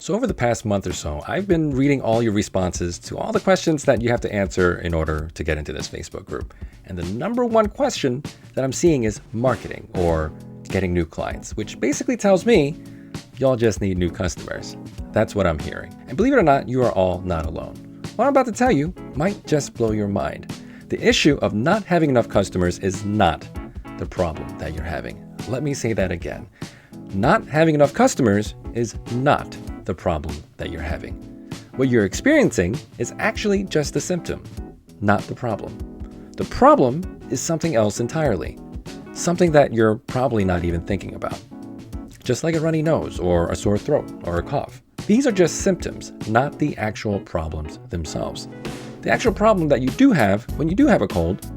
So over the past month or so, I've been reading all your responses to all the questions that you have to answer in order to get into this Facebook group. And the number one question that I'm seeing is marketing or getting new clients, which basically tells me y'all just need new customers. That's what I'm hearing. And believe it or not, you are all not alone. What I'm about to tell you might just blow your mind. The issue of not having enough customers is not the problem that you're having. Let me say that again. Not having enough customers is not the problem that you're having. What you're experiencing is actually just a symptom, not the problem. The problem is something else entirely, something that you're probably not even thinking about. Just like a runny nose or a sore throat or a cough. These are just symptoms, not the actual problems themselves. The actual problem that you do have when you do have a cold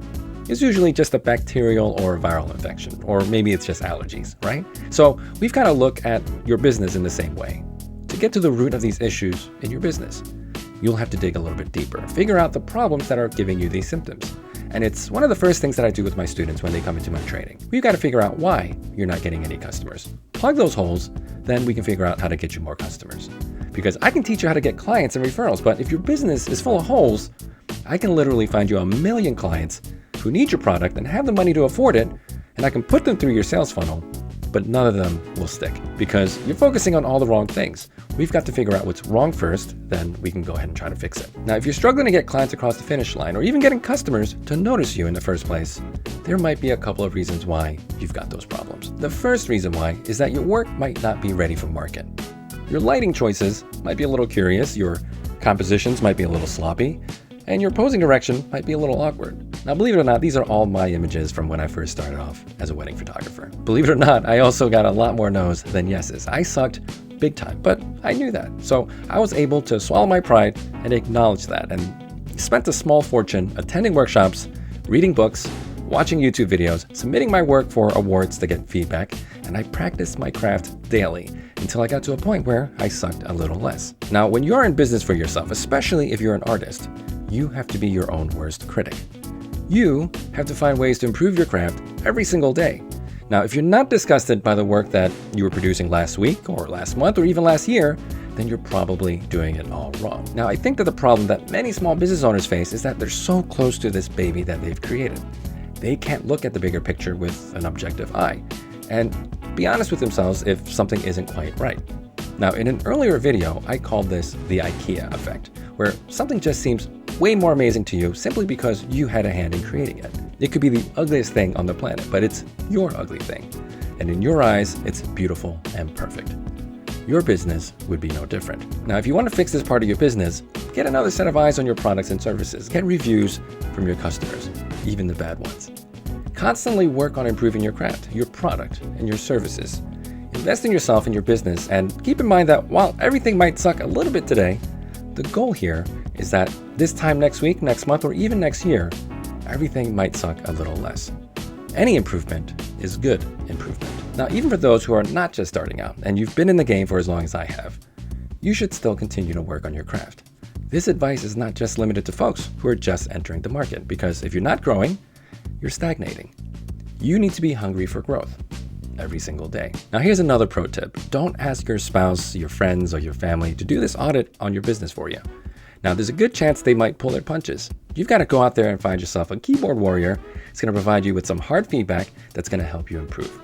is usually just a bacterial or viral infection, or maybe it's just allergies, right? So we've got to look at your business in the same way. To get to the root of these issues in your business, you'll have to dig a little bit deeper, figure out the problems that are giving you these symptoms. And it's one of the first things that I do with my students when they come into my training. We've got to figure out why you're not getting any customers. Plug those holes, then we can figure out how to get you more customers. Because I can teach you how to get clients and referrals, but if your business is full of holes, I can literally find you 1 million clients who need your product and have the money to afford it, and I can put them through your sales funnel, but none of them will stick because you're focusing on all the wrong things. We've got to figure out what's wrong first, then we can go ahead and try to fix it. Now, if you're struggling to get clients across the finish line or even getting customers to notice you in the first place, there might be a couple of reasons why you've got those problems. The first reason why is that your work might not be ready for market. Your lighting choices might be a little curious, your compositions might be a little sloppy, and your posing direction might be a little awkward. Now, believe it or not, these are all my images from when I first started off as a wedding photographer. Believe it or not, I also got a lot more no's than yeses. I sucked big time, but I knew that. So I was able to swallow my pride and acknowledge that, and spent a small fortune attending workshops, reading books, watching YouTube videos, submitting my work for awards to get feedback, and I practiced my craft daily until I got to a point where I sucked a little less. Now, when you're in business for yourself, especially if you're an artist, you have to be your own worst critic. You have to find ways to improve your craft every single day. Now, if you're not disgusted by the work that you were producing last week or last month or even last year, then you're probably doing it all wrong. Now, I think that the problem that many small business owners face is that they're so close to this baby that they've created. They can't look at the bigger picture with an objective eye and be honest with themselves if something isn't quite right. Now, in an earlier video, I called this the IKEA effect, where something just seems way more amazing to you simply because you had a hand in creating it. It could be the ugliest thing on the planet, but it's your ugly thing. And in your eyes, it's beautiful and perfect. Your business would be no different. Now, if you want to fix this part of your business, get another set of eyes on your products and services. Get reviews from your customers, even the bad ones. Constantly work on improving your craft, your product, and your services. Invest in yourself and your business, and keep in mind that while everything might suck a little bit today, the goal here is that this time next week, next month, or even next year, everything might suck a little less. Any improvement is good improvement. Now, even for those who are not just starting out, and you've been in the game for as long as I have, you should still continue to work on your craft. This advice is not just limited to folks who are just entering the market, because if you're not growing, you're stagnating. You need to be hungry for growth every single day. Now, here's another pro tip. Don't ask your spouse, your friends, or your family to do this audit on your business for you. Now, there's a good chance they might pull their punches. You've got to go out there and find yourself a keyboard warrior. It's going to provide you with some hard feedback that's going to help you improve.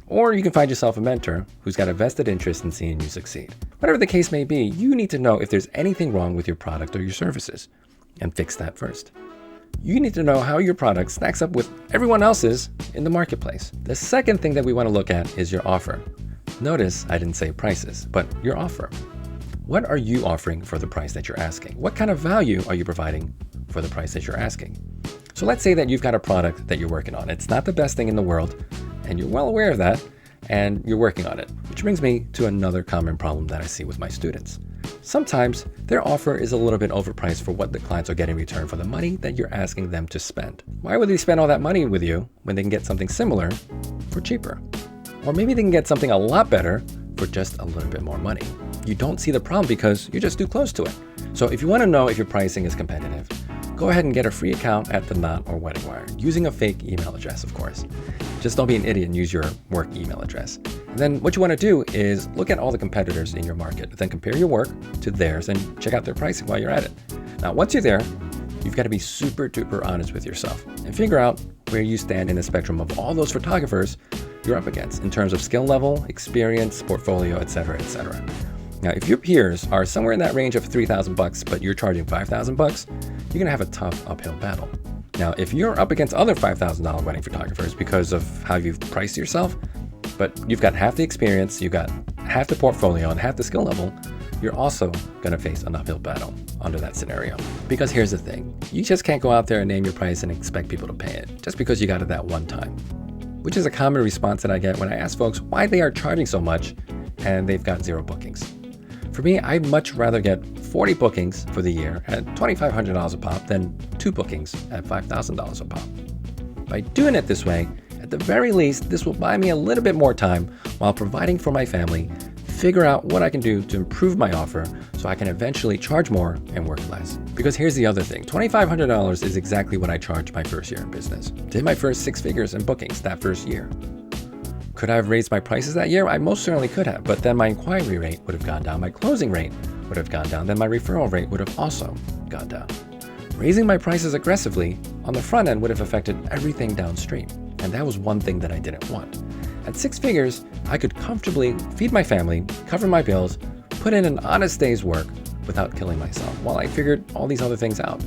Or you can find yourself a mentor who's got a vested interest in seeing you succeed. Whatever the case may be, you need to know if there's anything wrong with your product or your services and fix that first. You need to know how your product stacks up with everyone else's in the marketplace. The second thing that we want to look at is your offer. Notice I didn't say prices, but your offer. What are you offering for the price that you're asking? What kind of value are you providing for the price that you're asking? So let's say that you've got a product that you're working on. It's not the best thing in the world, and you're well aware of that, and you're working on it. Which brings me to another common problem that I see with my students. Sometimes their offer is a little bit overpriced for what the clients are getting in return for the money that you're asking them to spend. Why would they spend all that money with you when they can get something similar for cheaper? Or maybe they can get something a lot better for just a little bit more money. You don't see the problem because you're just too close to it. So if you want to know if your pricing is competitive, go ahead and get a free account at The Knot or Wedding Wire, using a fake email address, of course. Just don't be an idiot and use your work email address. And then what you want to do is look at all the competitors in your market, then compare your work to theirs and check out their pricing while you're at it. Now, once you're there, you've got to be super duper honest with yourself and figure out where you stand in the spectrum of all those photographers you're up against in terms of skill level, experience, portfolio, etc., etc. Now, if your peers are somewhere in that range of $3,000, but you're charging $5,000, you're going to have a tough uphill battle. Now, if you're up against other $5,000 wedding photographers because of how you've priced yourself, but you've got half the experience, you've got half the portfolio and half the skill level, you're also going to face an uphill battle under that scenario. Because here's the thing, you just can't go out there and name your price and expect people to pay it just because you got it that one time. Which is a common response that I get when I ask folks why they are charging so much and they've got 0 bookings. For me, I'd much rather get 40 bookings for the year at $2,500 a pop than 2 bookings at $5,000 a pop. By doing it this way, at the very least, this will buy me a little bit more time while providing for my family, figure out what I can do to improve my offer so I can eventually charge more and work less. Because here's the other thing, $2,500 is exactly what I charged my first year in business. Did my first 6 figures in bookings that first year. Could I have raised my prices that year? I most certainly could have, but then my inquiry rate would have gone down, my closing rate would have gone down, then my referral rate would have also gone down. Raising my prices aggressively on the front end would have affected everything downstream, and that was one thing that I didn't want. At 6 figures, I could comfortably feed my family, cover my bills, put in an honest day's work without killing myself while I figured all these other things out.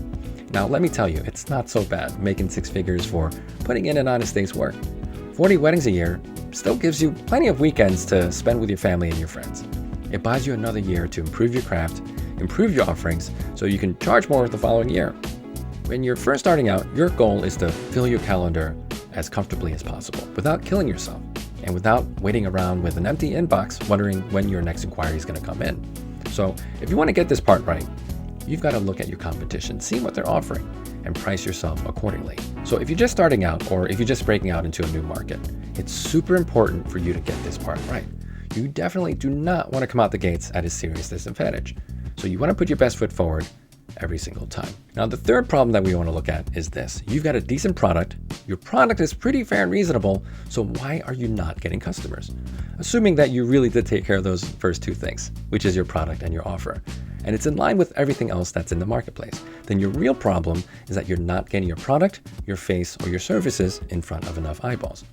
Now, let me tell you, it's not so bad making 6 figures for putting in an honest day's work. 40 weddings a year still gives you plenty of weekends to spend with your family and your friends. It buys you another year to improve your craft, improve your offerings, so you can charge more the following year. When you're first starting out, your goal is to fill your calendar as comfortably as possible without killing yourself and without waiting around with an empty inbox wondering when your next inquiry is going to come in. So if you want to get this part right, you've got to look at your competition, see what they're offering, and price yourself accordingly. So if you're just starting out or if you're just breaking out into a new market, it's super important for you to get this part right. You definitely do not want to come out the gates at a serious disadvantage. So you want to put your best foot forward every single time. Now, the third problem that we want to look at is this. You've got a decent product. Your product is pretty fair and reasonable. So why are you not getting customers? Assuming that you really did take care of those first 2 things, which is your product and your offer, and it's in line with everything else that's in the marketplace, then your real problem is that you're not getting your product, your face, or your services in front of enough eyeballs.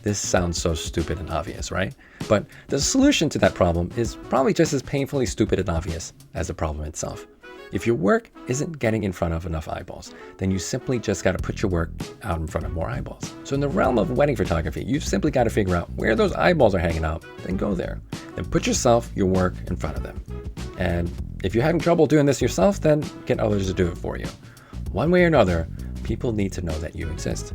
This sounds so stupid and obvious, right? But the solution to that problem is probably just as painfully stupid and obvious as the problem itself. If your work isn't getting in front of enough eyeballs, then you simply just got to put your work out in front of more eyeballs. So in the realm of wedding photography, you've simply got to figure out where those eyeballs are hanging out, then go there. Then put yourself, your work in front of them. And if you're having trouble doing this yourself, then get others to do it for you. One way or another, people need to know that you exist.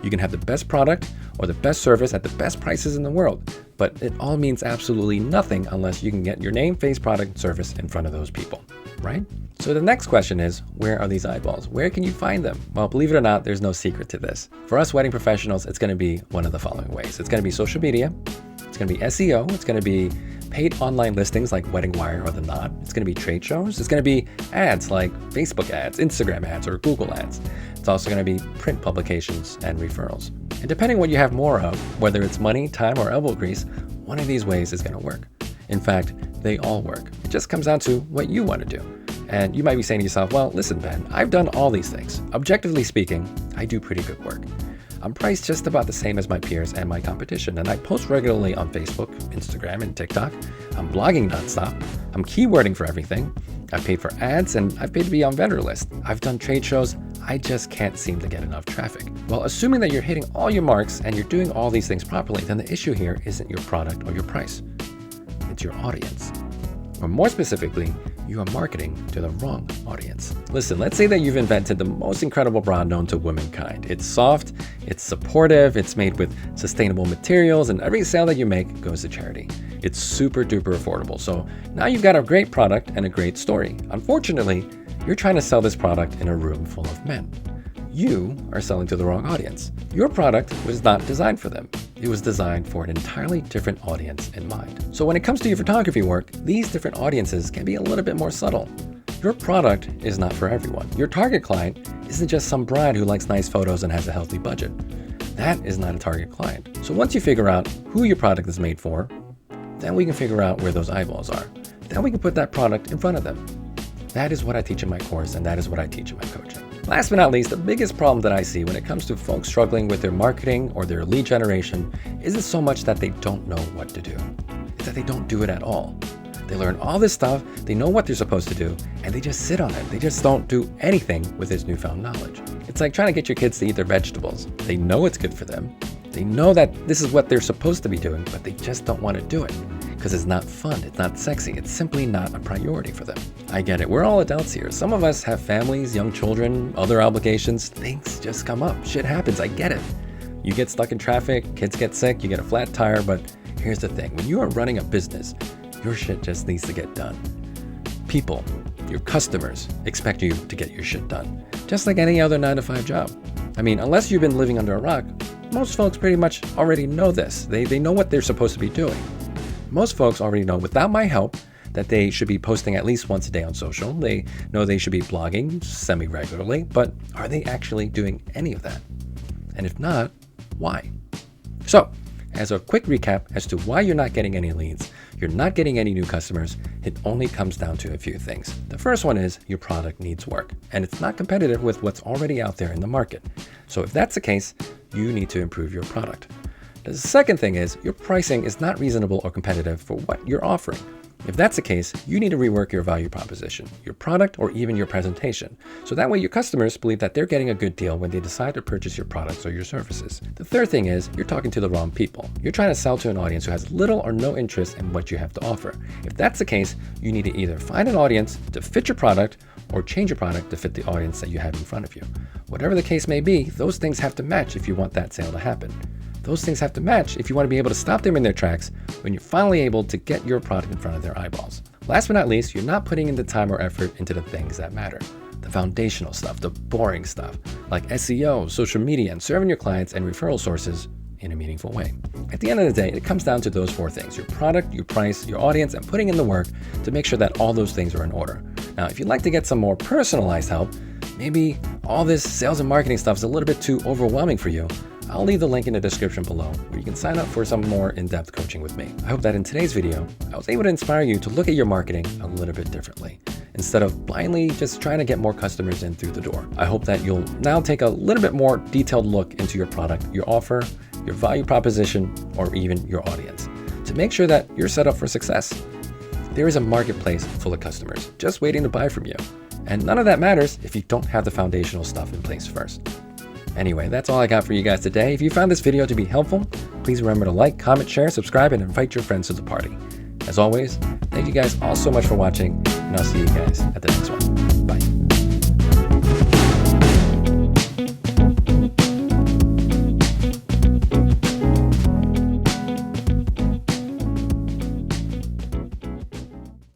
You can have the best product or the best service at the best prices in the world, but it all means absolutely nothing unless you can get your name, face, product, and service in front of those people, right? So the next question is, where are these eyeballs? Where can you find them? Well, believe it or not, there's no secret to this. For us wedding professionals, it's going to be one of the following ways. It's going to be social media. It's going to be SEO. It's going to be paid online listings like Wedding Wire or The Knot. It's going to be trade shows. It's going to be ads like Facebook ads, Instagram ads, or Google ads. It's also going to be print publications and referrals. And depending what you have more of, whether it's money, time, or elbow grease, one of these ways is going to work. In fact, they all work. It just comes down to what you want to do. And you might be saying to yourself, well, listen, Ben, I've done all these things. Objectively speaking, I do pretty good work. I'm priced just about the same as my peers and my competition, and I post regularly on Facebook, Instagram, and TikTok. I'm blogging nonstop. I'm keywording for everything. I've paid for ads, and I've paid to be on vendor lists. I've done trade shows. I just can't seem to get enough traffic. Well, assuming that you're hitting all your marks and you're doing all these things properly, then the issue here isn't your product or your price. It's your audience. Or more specifically, you are marketing to the wrong audience. Listen, let's say that you've invented the most incredible bra known to womankind. It's soft, it's supportive, it's made with sustainable materials, and every sale that you make goes to charity. It's super duper affordable. So now you've got a great product and a great story. Unfortunately, you're trying to sell this product in a room full of men. You are selling to the wrong audience. Your product was not designed for them. It was designed for an entirely different audience in mind. So when it comes to your photography work, these different audiences can be a little bit more subtle. Your product is not for everyone. Your target client isn't just some bride who likes nice photos and has a healthy budget. That is not a target client. So once you figure out who your product is made for, then we can figure out where those eyeballs are. Then we can put that product in front of them. That is what I teach in my course, and that is what I teach in my coaching. Last but not least, the biggest problem that I see when it comes to folks struggling with their marketing or their lead generation isn't so much that they don't know what to do. It's that they don't do it at all. They learn all this stuff, they know what they're supposed to do, and they just sit on it. They just don't do anything with this newfound knowledge. It's like trying to get your kids to eat their vegetables. They know it's good for them. They know that this is what they're supposed to be doing, but they just don't want to do it because it's not fun, it's not sexy, it's simply not a priority for them. I get it, we're all adults here. Some of us have families, young children, other obligations. Things just come up, shit happens, I get it. You get stuck in traffic, kids get sick, you get a flat tire, but here's the thing. When you are running a business, your shit just needs to get done. People, your customers, expect you to get your shit done, just like any other 9-to-5 job. I mean, unless you've been living under a rock, most folks pretty much already know this. They know what they're supposed to be doing. Most folks already know, without my help, that they should be posting at least once a day on social. They know they should be blogging semi-regularly, but are they actually doing any of that? And if not, why? So, as a quick recap as to why you're not getting any leads, you're not getting any new customers, it only comes down to a few things. The first one is your product needs work, and it's not competitive with what's already out there in the market. So if that's the case, you need to improve your product. The second thing is your pricing is not reasonable or competitive for what you're offering. If that's the case, you need to rework your value proposition, your product, or even your presentation. So that way your customers believe that they're getting a good deal when they decide to purchase your products or your services. The third thing is you're talking to the wrong people. You're trying to sell to an audience who has little or no interest in what you have to offer. If that's the case, you need to either find an audience to fit your product or change your product to fit the audience that you have in front of you. Whatever the case may be, those things have to match if you want that sale to happen. Those things have to match if you want to be able to stop them in their tracks when you're finally able to get your product in front of their eyeballs. Last but not least, you're not putting in the time or effort into the things that matter. The foundational stuff, the boring stuff, like SEO, social media, and serving your clients and referral sources in a meaningful way. At the end of the day, it comes down to those four things: your product, your price, your audience, and putting in the work to make sure that all those things are in order. Now, if you'd like to get some more personalized help, maybe all this sales and marketing stuff is a little bit too overwhelming for you, I'll leave the link in the description below where you can sign up for some more in-depth coaching with me. I hope that in today's video, I was able to inspire you to look at your marketing a little bit differently, instead of blindly just trying to get more customers in through the door. I hope that you'll now take a little bit more detailed look into your product, your offer, your value proposition, or even your audience to make sure that you're set up for success. There is a marketplace full of customers just waiting to buy from you. And none of that matters if you don't have the foundational stuff in place first. Anyway, that's all I got for you guys today. If you found this video to be helpful, please remember to like, comment, share, subscribe, and invite your friends to the party. As always, thank you guys all so much for watching, and I'll see you guys at the next one. Bye.